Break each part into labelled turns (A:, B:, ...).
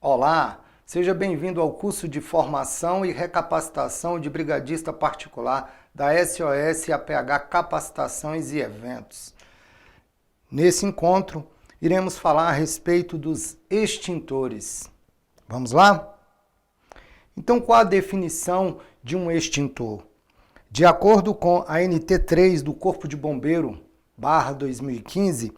A: Olá, seja bem-vindo ao curso de formação e recapacitação de brigadista particular da SOS APH Capacitações e Eventos. Nesse encontro, iremos falar a respeito dos extintores. Vamos lá? Então, qual a definição de um extintor? De acordo com a NT3 do Corpo de Bombeiro, /2015,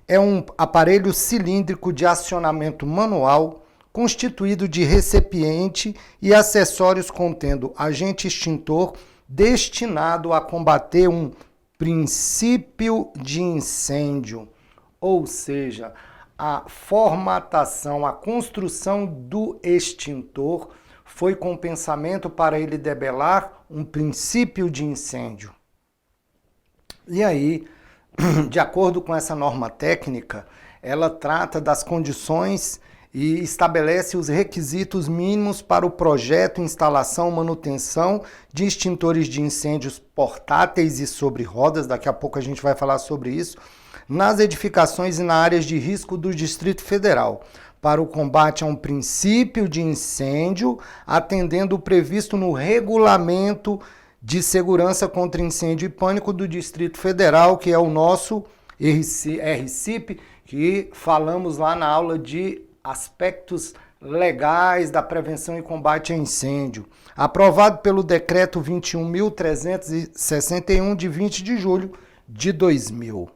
A: é um aparelho cilíndrico de acionamento manual constituído de recipiente e acessórios contendo agente extintor destinado a combater um princípio de incêndio, ou seja, a formatação, a construção do extintor foi com pensamento para ele debelar um princípio de incêndio. E aí, de acordo com essa norma técnica, ela trata das condições e estabelece os requisitos mínimos para o projeto, instalação, manutenção de extintores de incêndios portáteis e sobre rodas, daqui a pouco a gente vai falar sobre isso, nas edificações e nas áreas de risco do Distrito Federal, para o combate a um princípio de incêndio, atendendo o previsto no Regulamento de Segurança contra Incêndio e Pânico do Distrito Federal, que é o nosso RCIP, que falamos lá na aula de aspectos legais da prevenção e combate a incêndio, aprovado pelo Decreto 21.361, de 20 de julho de 2000.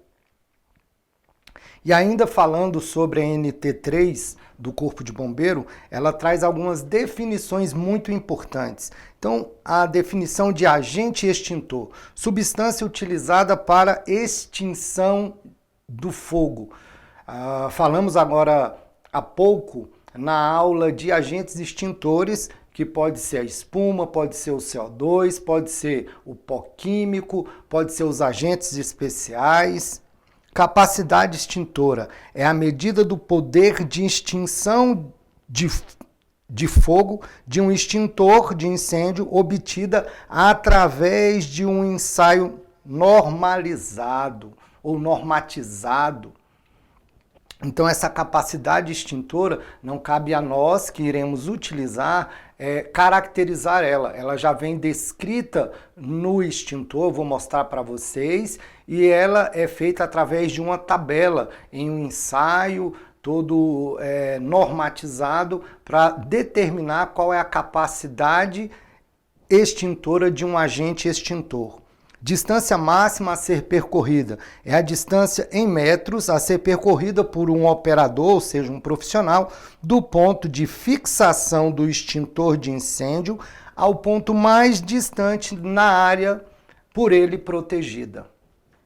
A: E ainda falando sobre a NT3 do Corpo de Bombeiro, ela traz algumas definições muito importantes. Então, a definição de agente extintor, substância utilizada para extinção do fogo. Falamos agora há pouco na aula de agentes extintores, que pode ser a espuma, pode ser o CO2, pode ser o pó químico, pode ser os agentes especiais. Capacidade extintora é a medida do poder de extinção de fogo de um extintor de incêndio obtida através de um ensaio normalizado ou normatizado. Então, essa capacidade extintora não cabe a nós que iremos utilizar caracterizar ela. Ela já vem descrita no extintor, vou mostrar para vocês, e ela é feita através de uma tabela em um ensaio todo normatizado para determinar qual é a capacidade extintora de um agente extintor. Distância máxima a ser percorrida é a distância em metros a ser percorrida por um operador, ou seja, um profissional, do ponto de fixação do extintor de incêndio ao ponto mais distante na área por ele protegida.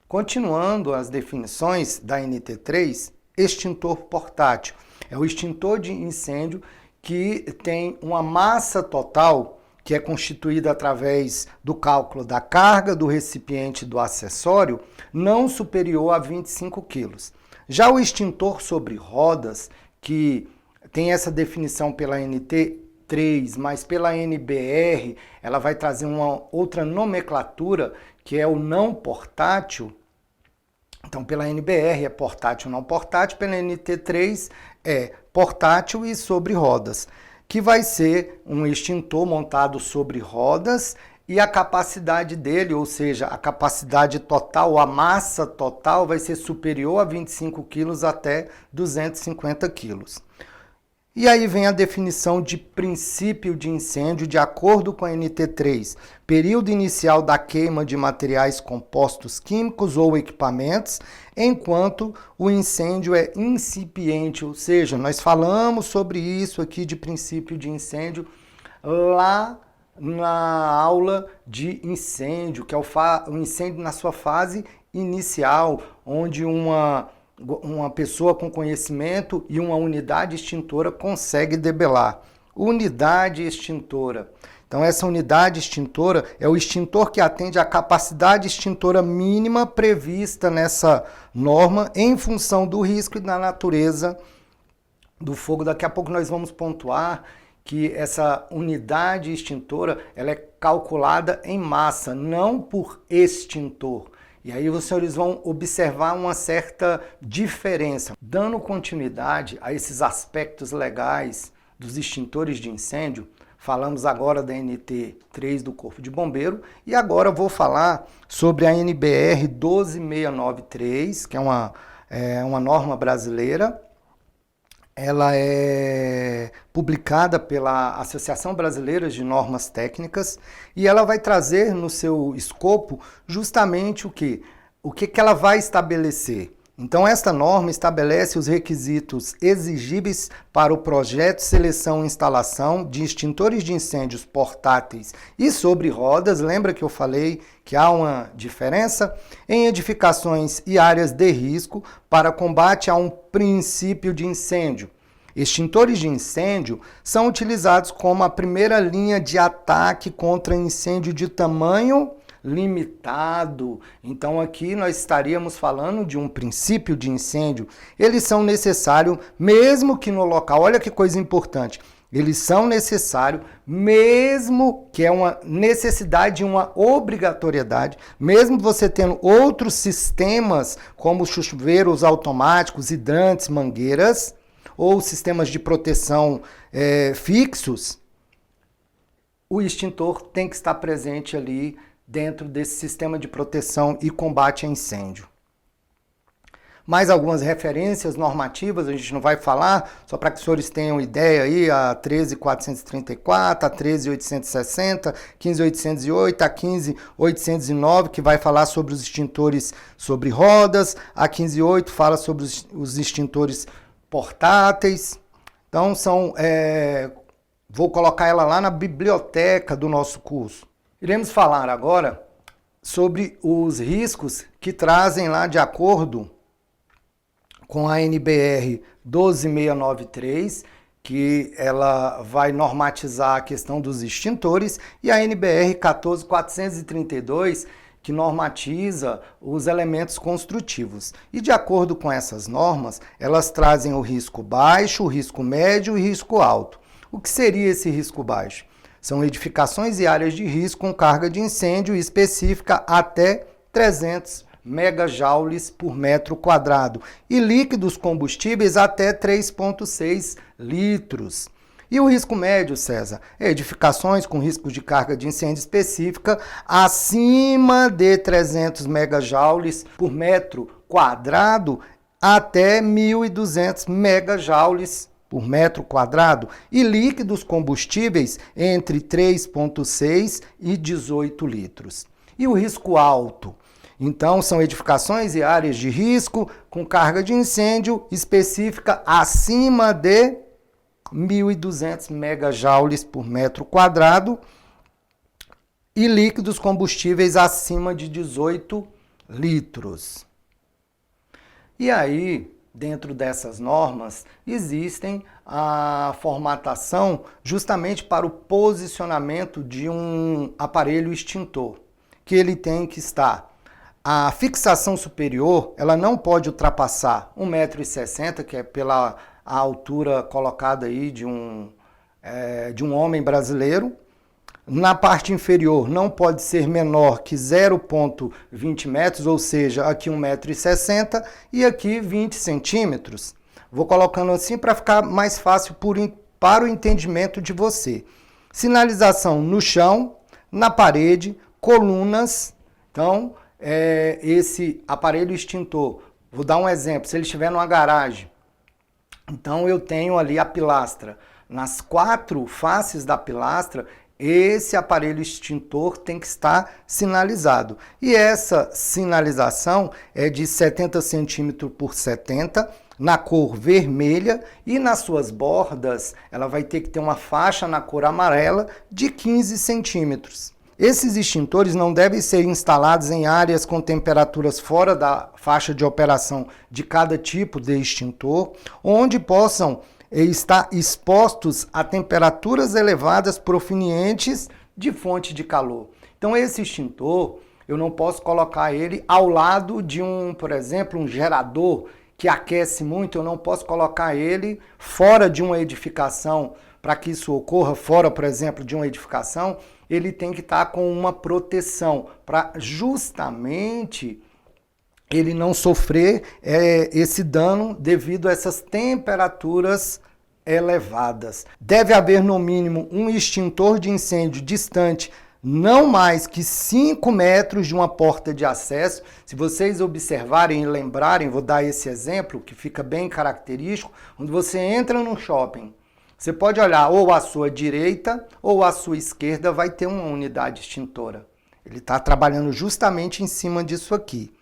A: Continuando as definições da NT3, extintor portátil é o extintor de incêndio que tem uma massa total que é constituída através do cálculo da carga do recipiente e do acessório, não superior a 25 kg. Já o extintor sobre rodas, que tem essa definição pela NT3, mas pela NBR, ela vai trazer uma outra nomenclatura, que é o não portátil. Então, pela NBR é portátil, não portátil, pela NT3 é portátil e sobre rodas, que vai ser um extintor montado sobre rodas e a capacidade dele, ou seja, a capacidade total, a massa total vai ser superior a 25 kg até 250 kg. E aí vem a definição de princípio de incêndio de acordo com a NT3, período inicial da queima de materiais compostos químicos ou equipamentos, enquanto o incêndio é incipiente, ou seja, nós falamos sobre isso aqui de princípio de incêndio lá na aula de incêndio, que é o incêndio na sua fase inicial, onde uma pessoa com conhecimento e uma unidade extintora consegue debelar. Unidade extintora. Então, essa unidade extintora é o extintor que atende à capacidade extintora mínima prevista nessa norma em função do risco e da natureza do fogo. Daqui a pouco nós vamos pontuar que essa unidade extintora ela é calculada em massa, não por extintor. E aí os senhores vão observar uma certa diferença. Dando continuidade a esses aspectos legais dos extintores de incêndio. Falamos agora da NT3 do Corpo de Bombeiro e agora vou falar sobre a NBR 12693, que é uma norma brasileira. Ela é publicada pela Associação Brasileira de Normas Técnicas e ela vai trazer no seu escopo justamente o que ela vai estabelecer. Então, esta norma estabelece os requisitos exigíveis para o projeto, seleção e instalação de extintores de incêndios portáteis e sobre rodas. Lembra que eu falei que há uma diferença? Em edificações e áreas de risco para combate a um princípio de incêndio. Extintores de incêndio são utilizados como a primeira linha de ataque contra incêndio de tamanho limitado. Então aqui nós estaríamos falando de um princípio de incêndio. Eles são necessários mesmo que no local, olha que coisa importante, eles são necessários mesmo que é uma necessidade, uma obrigatoriedade, mesmo você tendo outros sistemas como chuveiros automáticos, hidrantes, mangueiras ou sistemas de proteção fixos, o extintor tem que estar presente ali dentro desse sistema de proteção e combate a incêndio. Mais algumas referências normativas, a gente não vai falar, só para que os senhores tenham ideia aí, a 13.434, a 13.860, 15.808, a 15.809, que vai falar sobre os extintores sobre rodas, a 15.8 fala sobre os extintores portáteis. Então, vou colocar ela lá na biblioteca do nosso curso. Iremos falar agora sobre os riscos que trazem lá de acordo com a NBR 12693, que ela vai normatizar a questão dos extintores, e a NBR 14432, que normatiza os elementos construtivos. E de acordo com essas normas, elas trazem o risco baixo, o risco médio e o risco alto. O que seria esse risco baixo? São edificações e áreas de risco com carga de incêndio específica até 300 megajoules por metro quadrado e líquidos combustíveis até 3,6 litros. E o risco médio, César? É edificações com risco de carga de incêndio específica acima de 300 megajoules por metro quadrado até 1.200 megajoules por metro quadrado e líquidos combustíveis entre 3,6 e 18 litros. E o risco alto? Então, são edificações e áreas de risco com carga de incêndio específica acima de 1.200 megajoules por metro quadrado e líquidos combustíveis acima de 18 litros. E aí, dentro dessas normas, existem a formatação justamente para o posicionamento de um aparelho extintor, que ele tem que estar. A fixação superior, ela não pode ultrapassar 1,60 m, que é pela altura colocada aí de um homem brasileiro. Na parte inferior não pode ser menor que 0,20 metros, ou seja, aqui 1,60 m e aqui 20 centímetros. Vou colocando assim para ficar mais fácil para o entendimento de você. Sinalização no chão, na parede, colunas. Então, esse aparelho extintor, vou dar um exemplo, se ele estiver numa garagem, então eu tenho ali a pilastra. Nas 4 faces da pilastra, esse aparelho extintor tem que estar sinalizado. E essa sinalização é de 70 centímetros por 70, na cor vermelha, e nas suas bordas ela vai ter que ter uma faixa na cor amarela de 15 centímetros. Esses extintores não devem ser instalados em áreas com temperaturas fora da faixa de operação de cada tipo de extintor, onde possam estar expostos a temperaturas elevadas provenientes de fonte de calor. Então esse extintor, eu não posso colocar ele ao lado de por exemplo, um gerador que aquece muito, eu não posso colocar ele fora de uma edificação. Para que isso ocorra fora, por exemplo, de uma edificação, ele tem que estar com uma proteção para justamente ele não sofrer esse dano devido a essas temperaturas elevadas. Deve haver no mínimo um extintor de incêndio distante não mais que 5 metros de uma porta de acesso. Se vocês observarem e lembrarem, vou dar esse exemplo que fica bem característico, onde você entra no shopping, você pode olhar ou à sua direita ou à sua esquerda, vai ter uma unidade extintora. Ele está trabalhando justamente em cima disso aqui.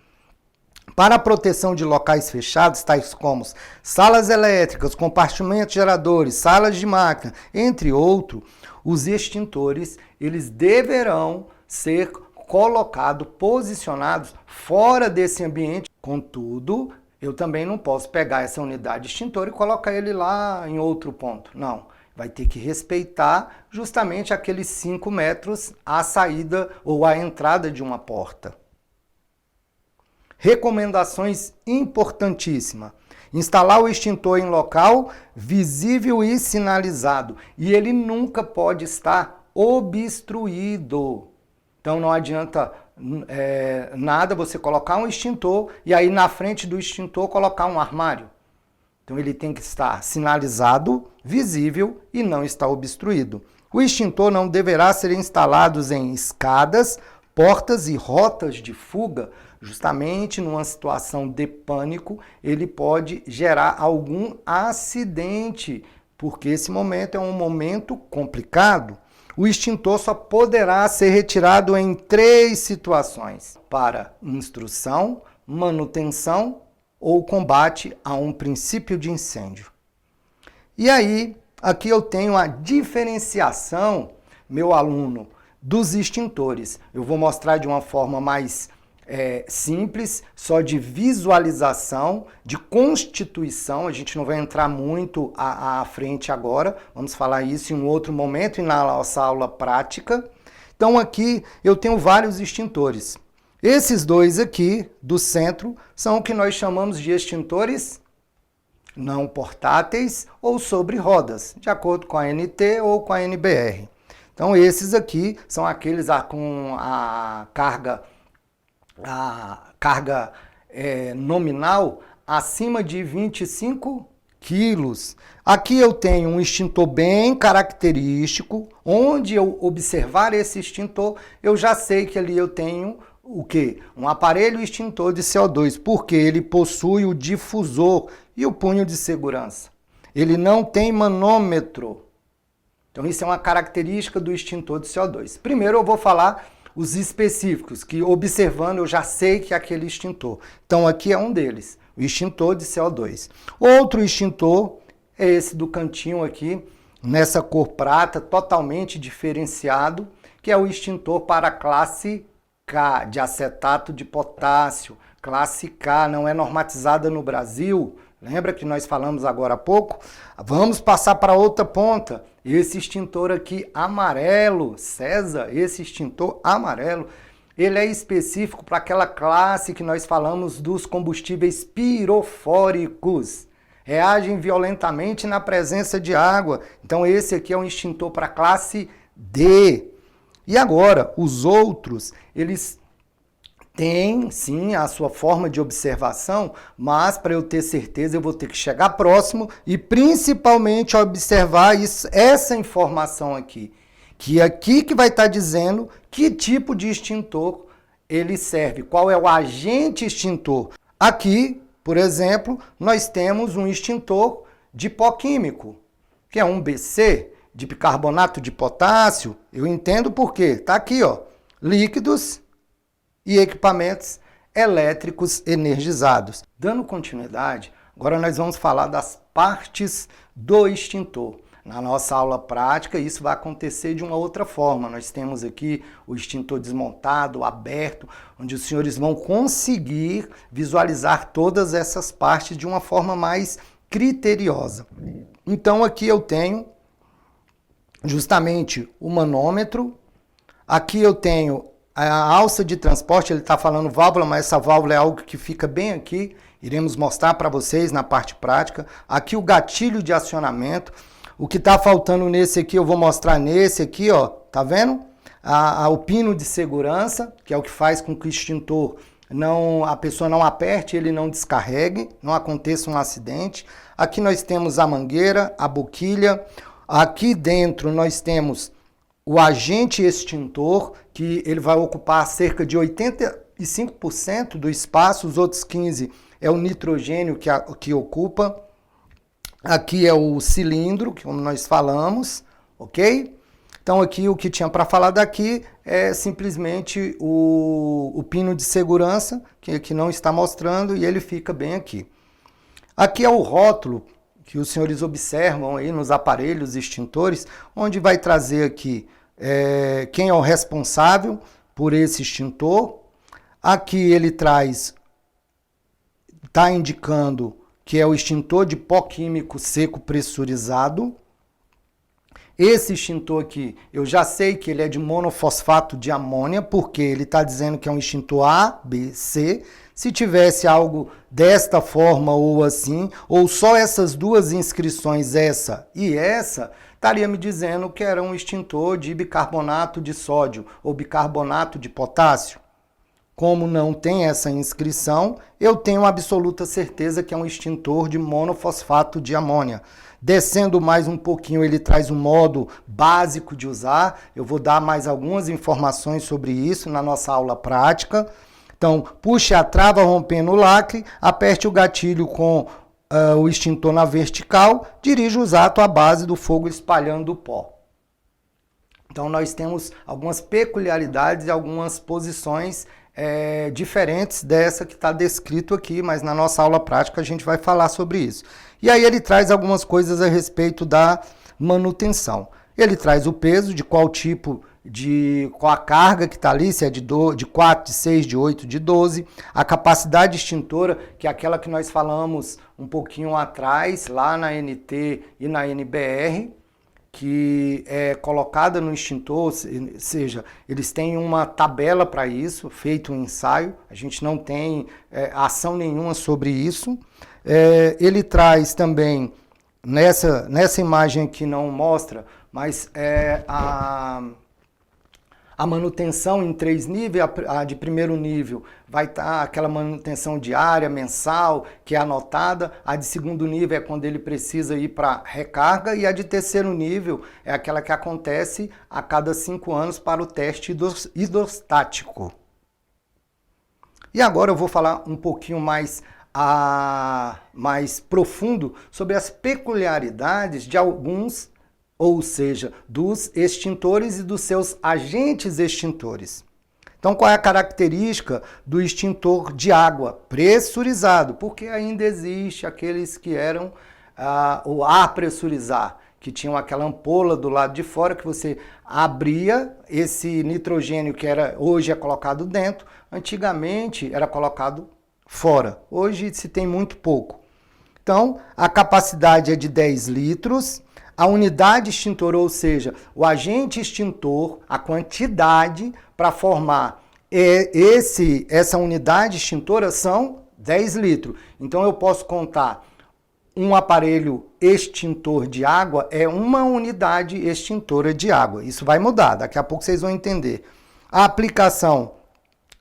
A: Para a proteção de locais fechados, tais como salas elétricas, compartimentos geradores, salas de máquina, entre outros, os extintores, eles deverão ser colocados, posicionados fora desse ambiente. Contudo, eu também não posso pegar essa unidade extintora e colocar ele lá em outro ponto. Não, vai ter que respeitar justamente aqueles 5 metros à saída ou à entrada de uma porta. Recomendações importantíssimas. Instalar o extintor em local visível e sinalizado. E ele nunca pode estar obstruído. Então não adianta nada você colocar um extintor e aí na frente do extintor colocar um armário. Então ele tem que estar sinalizado, visível e não estar obstruído. O extintor não deverá ser instalado em escadas, portas e rotas de fuga. Justamente numa situação de pânico, ele pode gerar algum acidente, porque esse momento é um momento complicado. O extintor só poderá ser retirado em 3 situações: para instrução, manutenção ou combate a um princípio de incêndio. E aí, aqui eu tenho a diferenciação, meu aluno, dos extintores. Eu vou mostrar de uma forma mais simples, só de visualização, de constituição. A gente não vai entrar muito à frente agora, vamos falar isso em um outro momento e na nossa aula prática. Então aqui eu tenho vários extintores. Esses 2 aqui do centro são o que nós chamamos de extintores não portáteis ou sobre rodas, de acordo com a ANT ou com a NBR. Então esses aqui são aqueles com a carga nominal acima de 25 quilos. Aqui eu tenho um extintor bem característico, onde eu observar esse extintor, eu já sei que ali eu tenho o quê? Um aparelho extintor de CO2, porque ele possui o difusor e o punho de segurança. Ele não tem manômetro. Então isso é uma característica do extintor de CO2. Primeiro eu vou falar os específicos, que observando eu já sei que é aquele extintor. Então aqui é um deles, o extintor de CO2. Outro extintor é esse do cantinho aqui, nessa cor prata, totalmente diferenciado, que é o extintor para a classe K, de acetato de potássio. Classe K não é normatizada no Brasil. Lembra que nós falamos agora há pouco? Vamos passar para outra ponta. Esse extintor aqui amarelo, César, esse extintor amarelo, ele é específico para aquela classe que nós falamos dos combustíveis pirofóricos. Reagem violentamente na presença de água. Então esse aqui é um extintor para a classe D. E agora, os outros, eles tem, sim, a sua forma de observação, mas para eu ter certeza eu vou ter que chegar próximo e principalmente observar essa informação aqui. Que aqui que vai estar dizendo que tipo de extintor ele serve, qual é o agente extintor. Aqui, por exemplo, nós temos um extintor de pó químico, que é um BC, de bicarbonato de potássio. Eu entendo por quê. Está aqui, ó, líquidos e equipamentos elétricos energizados. Dando continuidade, agora nós vamos falar das partes do extintor. Na nossa aula prática, isso vai acontecer de uma outra forma. Nós temos aqui o extintor desmontado, aberto, onde os senhores vão conseguir visualizar todas essas partes de uma forma mais criteriosa. Então aqui eu tenho justamente o manômetro, aqui eu tenho a alça de transporte, ele está falando válvula, mas essa válvula é algo que fica bem aqui. Iremos mostrar para vocês na parte prática. Aqui o gatilho de acionamento. O que está faltando nesse aqui, eu vou mostrar nesse aqui, ó. Tá vendo? O pino de segurança, que é o que faz com que o extintor a pessoa não aperte, ele não descarregue, não aconteça um acidente. Aqui nós temos a mangueira, a boquilha. Aqui dentro nós temos o agente extintor, que ele vai ocupar cerca de 85% do espaço, os outros 15% é o nitrogênio que ocupa. Aqui é o cilindro, como nós falamos, ok? Então aqui o que tinha para falar daqui é simplesmente o pino de segurança, que não está mostrando, e ele fica bem aqui. Aqui é o rótulo que os senhores observam aí nos aparelhos extintores, onde vai trazer aqui quem é o responsável por esse extintor. Aqui ele traz, está indicando que é o extintor de pó químico seco pressurizado. Esse extintor aqui, eu já sei que ele é de monofosfato de amônia, porque ele está dizendo que é um extintor A, B, C. Se tivesse algo desta forma ou assim, ou só essas duas inscrições, essa e essa, estaria me dizendo que era um extintor de bicarbonato de sódio ou bicarbonato de potássio. Como não tem essa inscrição, eu tenho absoluta certeza que é um extintor de monofosfato de amônia. Descendo mais um pouquinho, ele traz um modo básico de usar. Eu vou dar mais algumas informações sobre isso na nossa aula prática. Então, puxe a trava rompendo o lacre, aperte o gatilho com o extintor na vertical, dirija o jato à base do fogo espalhando o pó. Então, nós temos algumas peculiaridades e algumas posições diferentes dessa que está descrito aqui, mas na nossa aula prática a gente vai falar sobre isso. E aí ele traz algumas coisas a respeito da manutenção. Ele traz o peso, de qual tipo, qual a carga que está ali, se é de 4, de 6, de 8, de 12. A capacidade extintora, que é aquela que nós falamos um pouquinho atrás, lá na NT e na NBR, que é colocada no extintor, ou seja, eles têm uma tabela para isso, feito um ensaio, a gente não tem ação nenhuma sobre isso. Ele traz também, nessa imagem aqui não mostra, mas a manutenção em 3 níveis, a de primeiro nível vai estar aquela manutenção diária, mensal, que é anotada. A de segundo nível é quando ele precisa ir para recarga, e a de terceiro nível é aquela que acontece a cada 5 anos para o teste hidrostático. E agora eu vou falar um pouquinho mais profundo sobre as peculiaridades de alguns, ou seja, dos extintores e dos seus agentes extintores. Então, qual é a característica do extintor de água pressurizado? Porque ainda existe aqueles que eram o ar pressurizar, que tinham aquela ampola do lado de fora que você abria, esse nitrogênio que hoje é colocado dentro, antigamente era colocado fora. Hoje se tem muito pouco. Então, a capacidade é de 10 litros. A unidade extintora, ou seja, o agente extintor, a quantidade para formar essa unidade extintora são 10 litros. Então eu posso contar um aparelho extintor de água é uma unidade extintora de água. Isso vai mudar, daqui a pouco vocês vão entender. A aplicação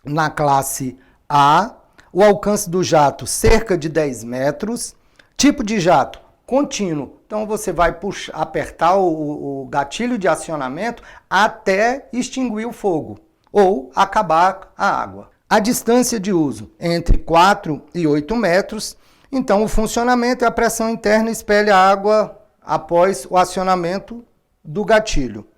A: na classe A, o alcance do jato cerca de 10 metros, tipo de jato contínuo. Então você vai apertar o gatilho de acionamento até extinguir o fogo ou acabar a água. A distância de uso entre 4 e 8 metros. Então o funcionamento é a pressão interna expele a água após o acionamento do gatilho.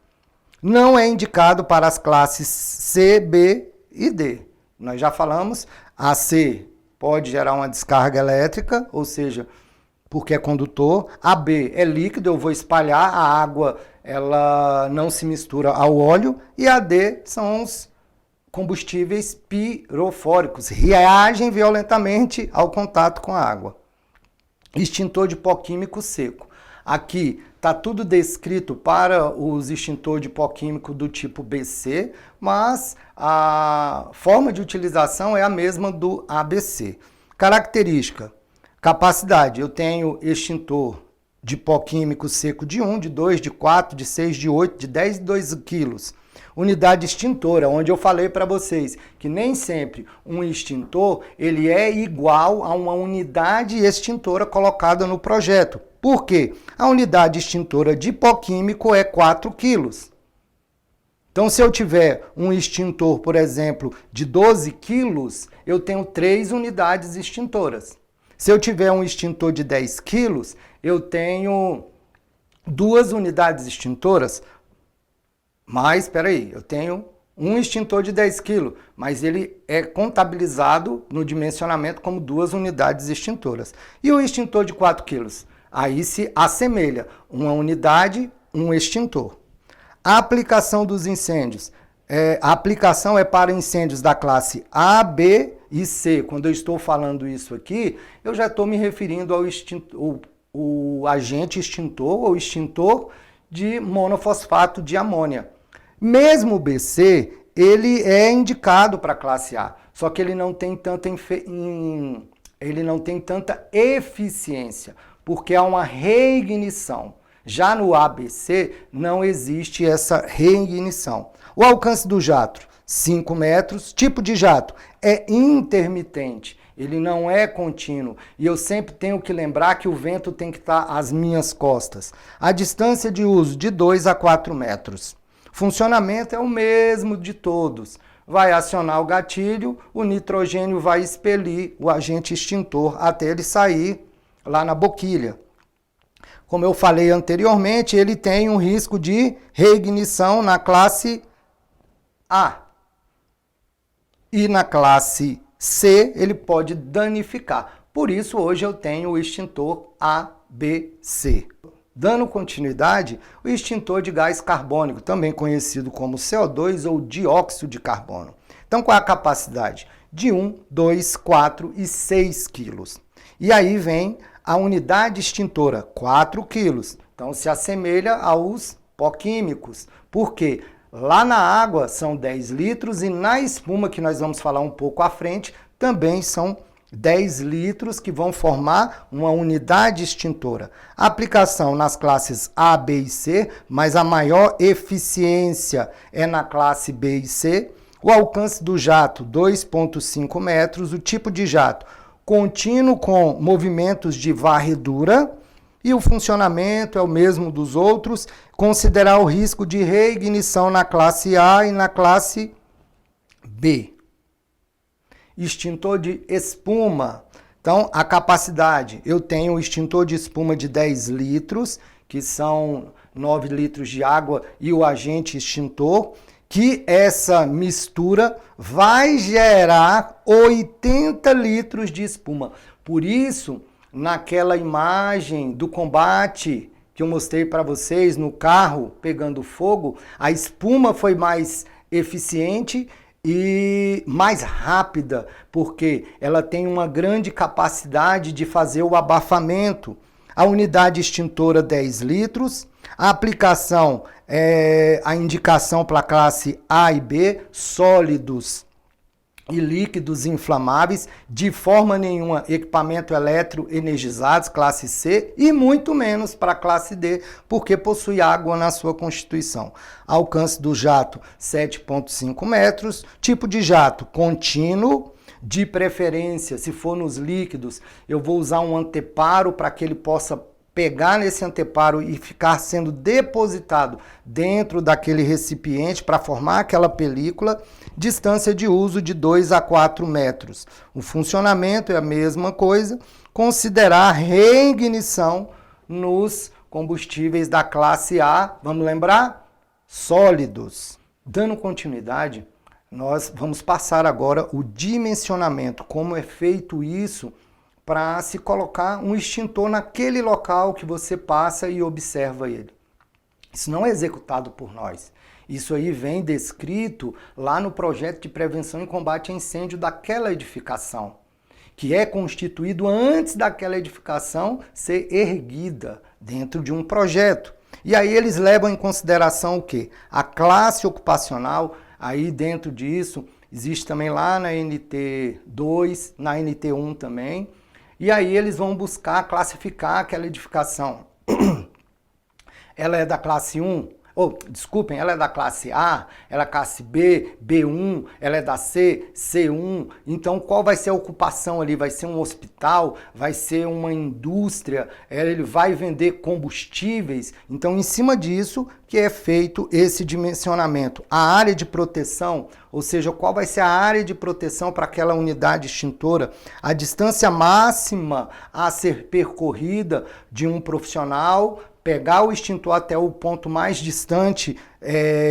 A: Não é indicado para as classes C, B e D. Nós já falamos, a C pode gerar uma descarga elétrica, ou seja, porque é condutor. A B é líquido, eu vou espalhar, a água ela não se mistura ao óleo. E a D são os combustíveis pirofóricos, reagem violentamente ao contato com a água. Extintor de pó químico seco. Aqui está tudo descrito para os extintores de pó químico do tipo BC, mas a forma de utilização é a mesma do ABC. Característica: capacidade, eu tenho extintor de pó químico seco de 1, de 2, de 4, de 6, de 8, de 10 e 2 quilos. unidade extintora, onde eu falei para vocês que nem sempre um extintor ele é igual a uma unidade extintora colocada no projeto. Por quê? A unidade extintora de pó químico é 4 quilos. Então, se eu tiver um extintor, por exemplo, de 12 quilos, eu tenho 3 unidades extintoras. Se eu tiver um extintor de 10 quilos, eu tenho 2 unidades extintoras. Mas, espera aí, eu tenho um extintor de 10 quilos, mas ele é contabilizado no dimensionamento como 2 unidades extintoras. E o extintor de 4 quilos? Aí se assemelha, uma unidade, um extintor. A aplicação dos incêndios. A aplicação é para incêndios da classe A, B e C. Quando eu estou falando isso aqui, eu já estou me referindo ao o agente extintor ou extintor de monofosfato de amônia. Mesmo o BC, ele é indicado para a classe A, só que ele não tem tanta eficiência, porque há uma reignição. Já no ABC não existe essa reignição. O alcance do jato, 5 metros. Tipo de jato, é intermitente. Ele não é contínuo. E eu sempre tenho que lembrar que o vento tem que estar às minhas costas. A distância de uso, de 2 a 4 metros. Funcionamento é o mesmo de todos. Vai acionar o gatilho, o nitrogênio vai expelir o agente extintor até ele sair lá na boquilha. Como eu falei anteriormente, ele tem um risco de reignição na classe A. E na classe C, ele pode danificar. Por isso, hoje eu tenho o extintor ABC. Dando continuidade, o extintor de gás carbônico, também conhecido como CO2 ou dióxido de carbono. Então, qual é a capacidade? De 1, 2, 4 e 6 quilos. E aí vem a unidade extintora, 4 quilos. Então, se assemelha aos pó químicos. Por quê? Lá na água são 10 litros e na espuma, que nós vamos falar um pouco à frente, também são 10 litros que vão formar uma unidade extintora. A aplicação nas classes A, B e C, mas a maior eficiência é na classe B e C. O alcance do jato, 2,5 metros. O tipo de jato, contínuo com movimentos de varredura. E o funcionamento é o mesmo dos outros. Considerar o risco de reignição na classe A e na classe B. Extintor de espuma. Então, a capacidade, eu tenho um extintor de espuma de 10 litros, que são 9 litros de água e o agente extintor, que essa mistura vai gerar 80 litros de espuma. Por isso, naquela imagem do combate que eu mostrei para vocês no carro pegando fogo, a espuma foi mais eficiente e mais rápida, porque ela tem uma grande capacidade de fazer o abafamento. A unidade extintora 10 litros, a aplicação a indicação para a classe A e B, sólidos e líquidos inflamáveis, de forma nenhuma equipamento eletroenergizados, classe C, e muito menos para a classe D, porque possui água na sua constituição. Alcance do jato, 7,5 metros. Tipo de jato, contínuo, de preferência, se for nos líquidos, eu vou usar um anteparo para que ele possa pegar nesse anteparo e ficar sendo depositado dentro daquele recipiente para formar aquela película. Distância de uso de 2 a 4 metros. O funcionamento é a mesma coisa. Considerar reignição nos combustíveis da classe A. Vamos lembrar? Sólidos. Dando continuidade, nós vamos passar agora o dimensionamento, como é feito isso para se colocar um extintor naquele local que você passa e observa ele. Isso não é executado por nós. Isso aí vem descrito lá no projeto de prevenção e combate a incêndio daquela edificação, que é constituído antes daquela edificação ser erguida dentro de um projeto. E aí eles levam em consideração o quê? A classe ocupacional. Aí dentro disso existe também lá na NT2, na NT1 também. E aí eles vão buscar classificar aquela edificação. Ela é da classe 1, desculpem, ela é da classe A, ela é classe B, B1, ela é da C, C1. Então, qual vai ser a ocupação ali? Vai ser um hospital? Vai ser uma indústria? Ele vai vender combustíveis? Então, em cima disso que é feito esse dimensionamento. A área de proteção, ou seja, qual vai ser a área de proteção para aquela unidade extintora, a distância máxima a ser percorrida de um profissional, pegar o extintor até o ponto mais distante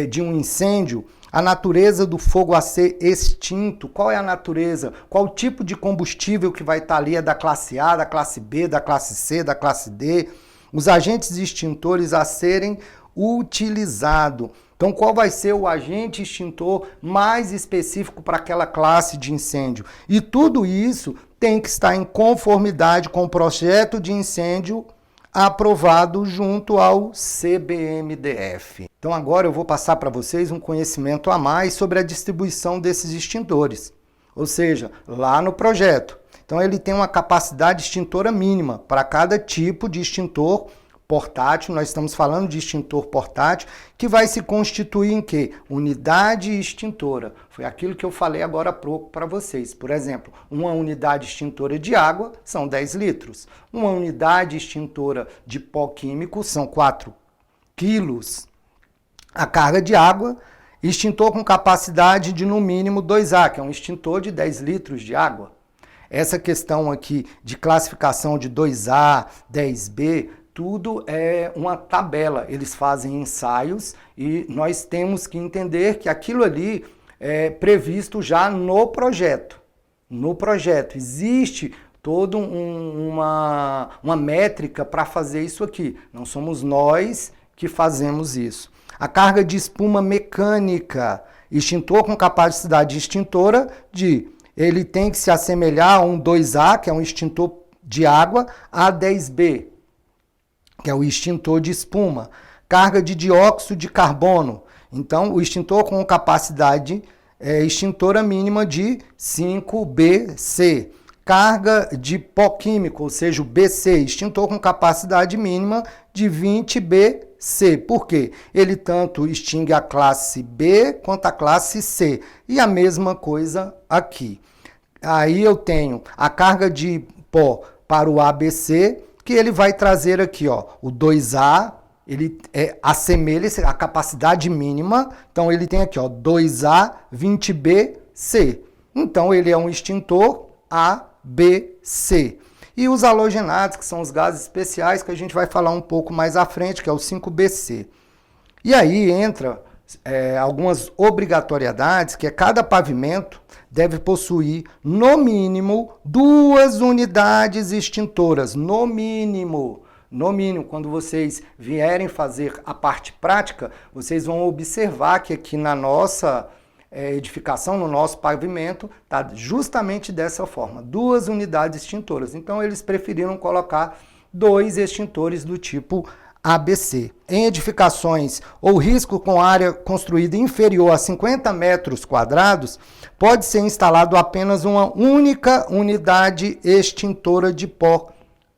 A: de um incêndio, a natureza do fogo a ser extinto, qual é a natureza, qual o tipo de combustível que vai estar ali, é da classe A, da classe B, da classe C, da classe D, os agentes extintores a serem utilizados. Então, qual vai ser o agente extintor mais específico para aquela classe de incêndio? E tudo isso tem que estar em conformidade com o projeto de incêndio aprovado junto ao CBMDF. Então, agora eu vou passar para vocês um conhecimento a mais sobre a distribuição desses extintores, ou seja, lá no projeto. Então, ele tem uma capacidade extintora mínima para cada tipo de extintor portátil. Nós estamos falando de extintor portátil, que vai se constituir em quê? Unidade extintora. Foi aquilo que eu falei agora há pouco para vocês. Por exemplo, uma unidade extintora de água são 10 litros. Uma unidade extintora de pó químico são 4 quilos. A carga de água, extintor com capacidade de no mínimo 2A, que é um extintor de 10 litros de água. Essa questão aqui de classificação de 2A, 10B, tudo é uma tabela. Eles fazem ensaios e nós temos que entender que aquilo ali é previsto já no projeto. No projeto existe toda uma métrica para fazer isso aqui. Não somos nós que fazemos isso. A carga de espuma mecânica, extintor com capacidade extintora ele tem que se assemelhar a um 2A, que é um extintor de água, a 10B, que é o extintor de espuma. Carga de dióxido de carbono. Então, o extintor com capacidade extintora mínima de 5BC. Carga de pó químico, ou seja, o BC, extintor com capacidade mínima de 20BC. Por quê? Ele tanto extingue a classe B quanto a classe C. E a mesma coisa aqui. Aí eu tenho a carga de pó para o ABC, que ele vai trazer aqui, ó, o 2A, ele assemelha a capacidade mínima, então ele tem aqui, ó, 2A, 20BC. Então ele é um extintor ABC. E os halogenados, que são os gases especiais, que a gente vai falar um pouco mais à frente, que é o 5BC. E aí entra algumas obrigatoriedades, que cada pavimento deve possuir, no mínimo, 2 unidades extintoras. No mínimo, quando vocês vierem fazer a parte prática, vocês vão observar que aqui na nossa edificação, no nosso pavimento, está justamente dessa forma, 2 unidades extintoras. Então, eles preferiram colocar 2 extintores do tipo ABC. Em edificações ou risco com área construída inferior a 50 metros quadrados, pode ser instalado apenas uma única unidade extintora de pó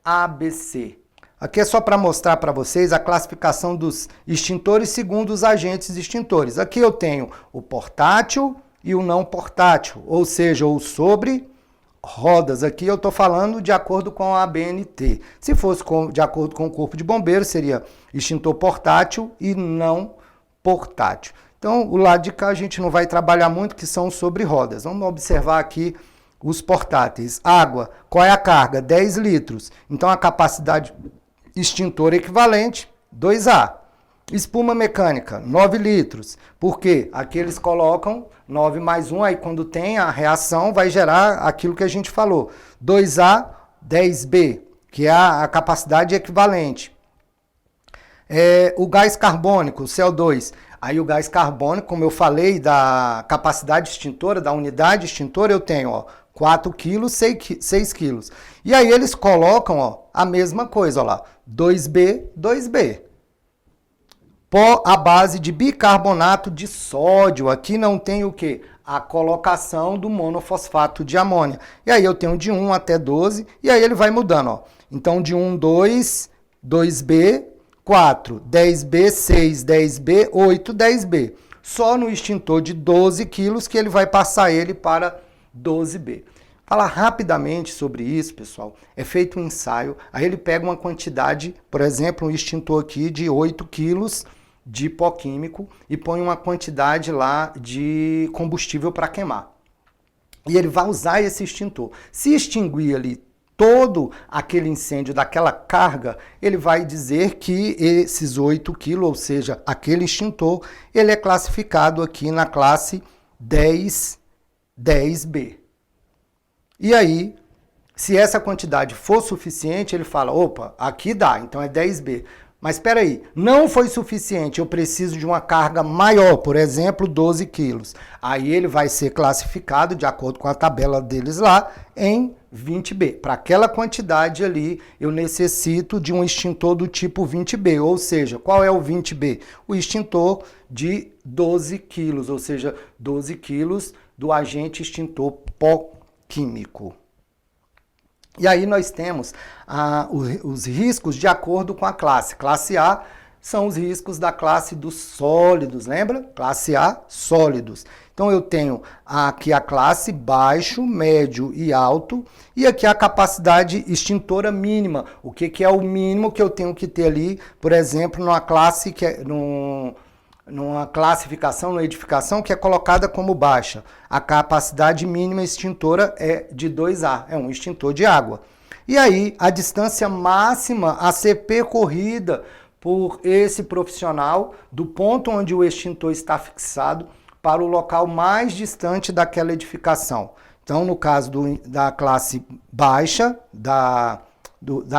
A: ABC. Aqui é só para mostrar para vocês a classificação dos extintores segundo os agentes extintores. Aqui eu tenho o portátil e o não portátil, ou seja, o sobre rodas. Aqui eu estou falando de acordo com a ABNT. Se fosse de acordo com o Corpo de Bombeiros, seria extintor portátil e não portátil. Então, o lado de cá a gente não vai trabalhar muito, que são sobre rodas. Vamos observar aqui os portáteis. Água, qual é a carga? 10 litros. Então, a capacidade extintora equivalente, 2A. Espuma mecânica, 9 litros. Por quê? Aqui eles colocam 9 mais 1, aí quando tem a reação vai gerar aquilo que a gente falou. 2A, 10B, que é a capacidade equivalente. O gás carbônico, o CO2. Aí o gás carbônico, como eu falei, da capacidade extintora, da unidade extintora, eu tenho, ó, 4 quilos, 6 quilos. E aí eles colocam, ó, a mesma coisa, ó lá, 2B, 2B. Pó à base de bicarbonato de sódio. Aqui não tem o quê? A colocação do monofosfato de amônia. E aí eu tenho de 1 até 12, e aí ele vai mudando, ó. Então de 1, 2, 2B, 4, 10B, 6, 10B, 8, 10B. Só no extintor de 12 quilos que ele vai passar ele para 12B. Falar rapidamente sobre isso, pessoal, é feito um ensaio, aí ele pega uma quantidade, por exemplo, um extintor aqui de 8 quilos de pó químico e põe uma quantidade lá de combustível para queimar. E ele vai usar esse extintor. Se extinguir ali todo aquele incêndio daquela carga, ele vai dizer que esses 8 quilos, ou seja, aquele extintor, ele é classificado aqui na classe 10B. E aí, se essa quantidade for suficiente, ele fala, opa, aqui dá, então é 10B. Mas espera aí, não foi suficiente, eu preciso de uma carga maior, por exemplo, 12 quilos. Aí ele vai ser classificado, de acordo com a tabela deles lá, em 20B. Para aquela quantidade ali, eu necessito de um extintor do tipo 20B, ou seja, qual é o 20B? O extintor de 12 quilos, ou seja, 12 quilos do agente extintor pó químico. E aí nós temos os riscos de acordo com a classe. Classe A são os riscos da classe dos sólidos, lembra? Classe A, sólidos. Então eu tenho aqui a classe baixo, médio e alto, e aqui a capacidade extintora mínima. O que é o mínimo que eu tenho que ter ali, por exemplo, numa classe que é numa classificação, numa edificação que é colocada como baixa. A capacidade mínima extintora é de 2A, é um extintor de água. E aí, a distância máxima a ser percorrida por esse profissional do ponto onde o extintor está fixado para o local mais distante daquela edificação. Então, no caso da classe baixa, da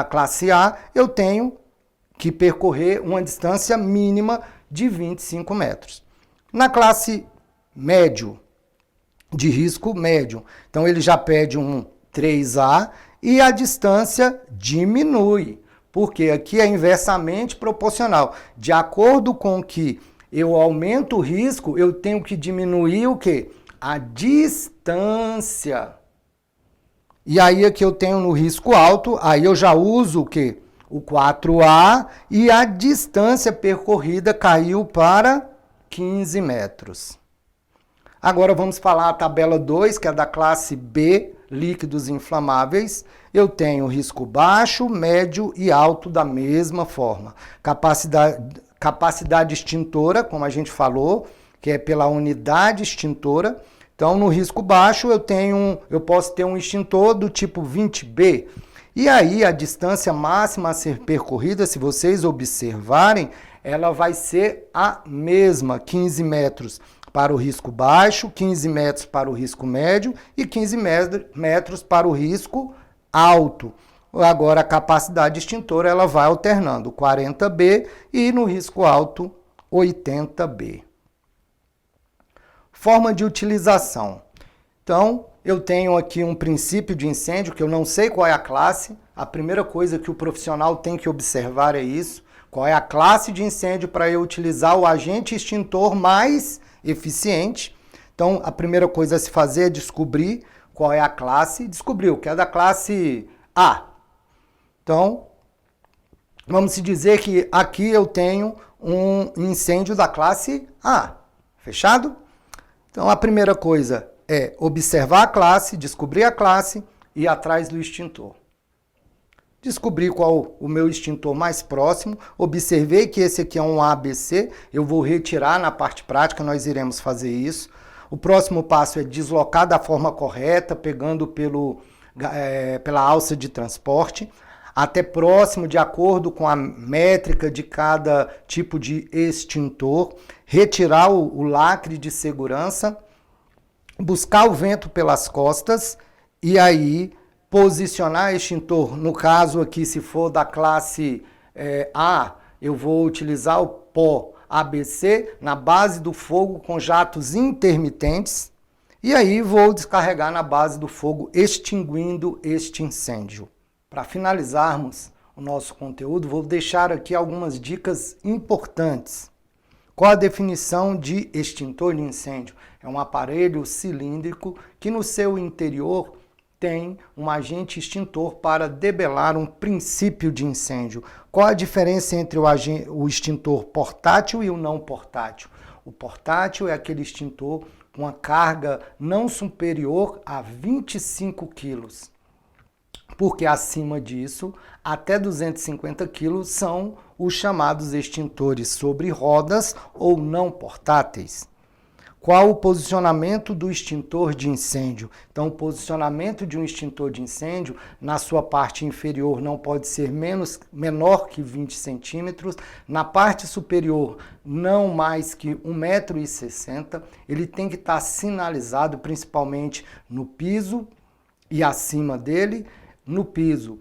A: classe A, eu tenho que percorrer uma distância mínima de 25 metros. Na classe médio, de risco médio, então ele já pede um 3A e a distância diminui, porque aqui é inversamente proporcional. De acordo com que eu aumento o risco, eu tenho que diminuir o quê? A distância. E aí aqui eu tenho no risco alto, aí eu já uso o quê? O 4A e a distância percorrida caiu para 15 metros. Agora vamos falar a tabela 2, que é da classe B, líquidos inflamáveis. Eu tenho risco baixo, médio e alto da mesma forma. Capacidade extintora, como a gente falou, que é pela unidade extintora. Então, no risco baixo, eu posso ter um extintor do tipo 20B. E aí, a distância máxima a ser percorrida, se vocês observarem, ela vai ser a mesma, 15 metros para o risco baixo, 15 metros para o risco médio e 15 metros para o risco alto. Agora, a capacidade extintora ela vai alternando, 40B e no risco alto, 80B. Forma de utilização. Então, eu tenho aqui um princípio de incêndio, que eu não sei qual é a classe. A primeira coisa que o profissional tem que observar é isso. Qual é a classe de incêndio para eu utilizar o agente extintor mais eficiente. Então, a primeira coisa a se fazer é descobrir qual é a classe. Descobriu que é da classe A. Então, vamos dizer que aqui eu tenho um incêndio da classe A. Fechado? Então, a primeira coisa é observar a classe, descobrir a classe e ir atrás do extintor. Descobri qual o meu extintor mais próximo, observei que esse aqui é um ABC, eu vou retirar na parte prática, nós iremos fazer isso. O próximo passo é deslocar da forma correta, pegando pela alça de transporte, até próximo, de acordo com a métrica de cada tipo de extintor, retirar o lacre de segurança, buscar o vento pelas costas e aí posicionar extintor. No caso aqui, se for da classe A, eu vou utilizar o pó ABC na base do fogo com jatos intermitentes e aí vou descarregar na base do fogo, extinguindo este incêndio. Para finalizarmos o nosso conteúdo, vou deixar aqui algumas dicas importantes. Qual a definição de extintor de incêndio? É um aparelho cilíndrico que no seu interior tem um agente extintor para debelar um princípio de incêndio. Qual a diferença entre o extintor portátil e o não portátil? O portátil é aquele extintor com uma carga não superior a 25 quilos, porque acima disso, até 250 quilos, são os chamados extintores sobre rodas ou não portáteis. Qual o posicionamento do extintor de incêndio? Então, o posicionamento de um extintor de incêndio, na sua parte inferior não pode ser menor que 20 centímetros, na parte superior não mais que 1,60 m, ele tem que estar sinalizado principalmente no piso e acima dele. No piso,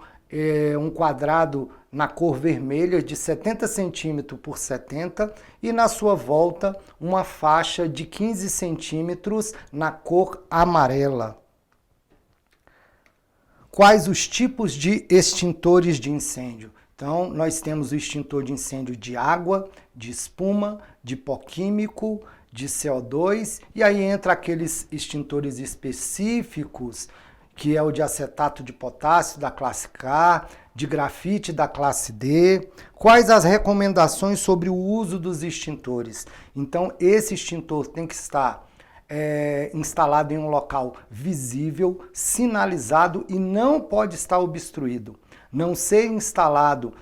A: um quadrado na cor vermelha de 70 centímetros por 70 e na sua volta uma faixa de 15 centímetros na cor amarela. Quais os tipos de extintores de incêndio? Então, nós temos o extintor de incêndio de água, de espuma, de pó químico, de CO2, e aí entra aqueles extintores específicos, que é o de acetato de potássio da classe K, de grafite da classe D. Quais as recomendações sobre o uso dos extintores? Então, esse extintor tem que estar instalado em um local visível, sinalizado e não pode estar obstruído. Não ser instalado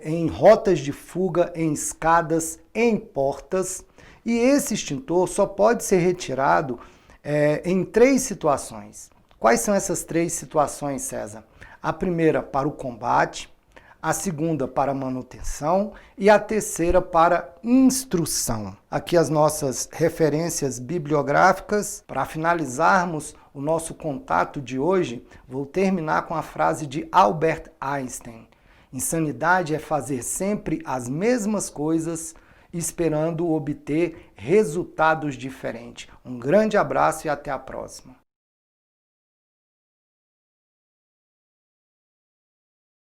A: em rotas de fuga, em escadas, em portas. E esse extintor só pode ser retirado em 3 situações. Quais são essas 3 situações, César? A primeira para o combate, a segunda para a manutenção e a terceira para instrução. Aqui as nossas referências bibliográficas. Para finalizarmos o nosso contato de hoje, vou terminar com a frase de Albert Einstein. Insanidade é fazer sempre as mesmas coisas, esperando obter resultados diferentes. Um grande abraço e até a próxima.